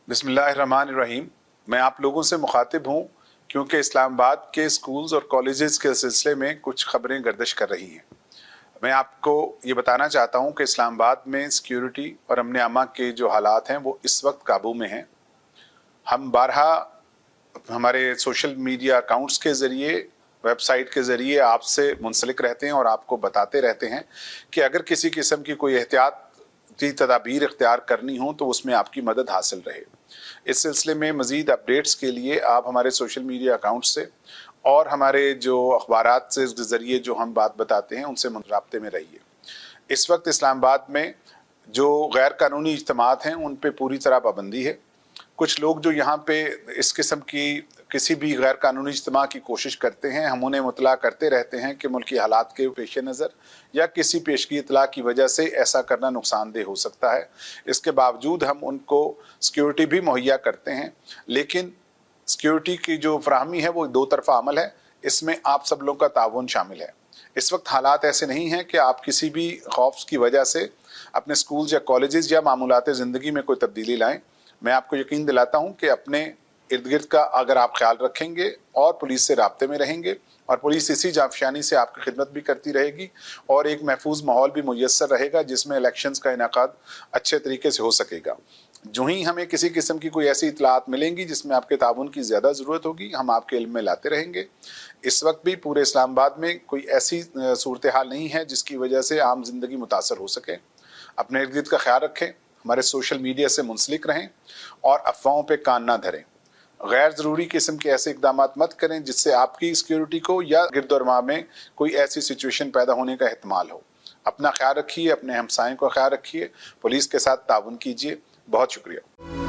बिस्मिल्लाहिर्रहमानिर्रहीम। मैं आप लोगों से मुखातिब हूँ क्योंकि इस्लामाबाद के स्कूल्स और कॉलेजेस के सिलसिले में कुछ खबरें गर्दिश कर रही हैं। मैं आपको ये बताना चाहता हूँ कि इस्लामाबाद में सिक्योरिटी और अमन अमा के जो हालात हैं वो इस वक्त काबू में हैं। हम बारहा हमारे सोशल मीडिया अकाउंट्स के ज़रिए, वेबसाइट के ज़रिए आपसे मुंसलिक रहते हैं और आपको बताते रहते हैं कि अगर किसी किस्म की कोई एहतियाती तदाबीर इख्तियार करनी हो तो उसमें आपकी मदद हासिल रहे। इस सिलसिले में मज़ीद अपडेट्स के लिए आप हमारे सोशल मीडिया अकाउंट से और हमारे जो अखबारात से ज़रिए जो हम बात बताते हैं उनसे राब्ते में रहिए। इस वक्त इस्लामाबाद में जो गैर कानूनी इज्तिमात हैं उन पे पूरी तरह पाबंदी है। कुछ लोग जो यहाँ पे इस किस्म की किसी भी गैर कानूनी इज्तिमा की कोशिश करते हैं, हम उन्हें मुतला करते रहते हैं कि मुल्की हालात के पेश नज़र या किसी पेशगी इतला की वजह से ऐसा करना नुकसानदेह हो सकता है। इसके बावजूद हम उनको सिक्योरिटी भी मुहैया करते हैं, लेकिन सिक्योरिटी की जो फराहमी है वो दो तरफा अमल है, इसमें आप सब लोगों का ताउन शामिल है। इस वक्त हालात ऐसे नहीं हैं कि आप किसी भी खौफ की वजह से अपने स्कूल्स या कॉलेजेस या मामूलात ज़िंदगी में कोई तब्दीली लाएं। मैं आपको यकीन दिलाता हूं कि अपने इर्द गिर्द का अगर आप ख्याल रखेंगे और पुलिस से राब्ते में रहेंगे और पुलिस इसी जाफशानी से आपकी खिदमत भी करती रहेगी और एक महफूज माहौल भी मुयस्सर रहेगा जिसमें इलेक्शंस का इनेकाद अच्छे तरीके से हो सकेगा। जो ही हमें किसी किस्म की कोई ऐसी इतलात मिलेंगी जिसमें आपके ताउन की ज़्यादा ज़रूरत होगी, हम आपके इल्म में लाते रहेंगे। इस वक्त भी पूरे इस्लामाबाद में कोई ऐसी सूरत हाल नहीं है जिसकी वजह से आम जिंदगी मुतासर हो सके। अपने इर्द गिर्द का ख्याल रखें, हमारे सोशल मीडिया से मुंसलिक रहें और अफवाहों पे कान ना धरें। गैर ज़रूरी किस्म के ऐसे इक़दाम मत करें जिससे आपकी सिक्योरिटी को या गिरदोरमा में कोई ऐसी सिचुएशन पैदा होने का एहतमाल हो। अपना ख्याल रखिए, अपने हमसायों का ख्याल रखिए, पुलिस के साथ ताउन कीजिए। बहुत शुक्रिया।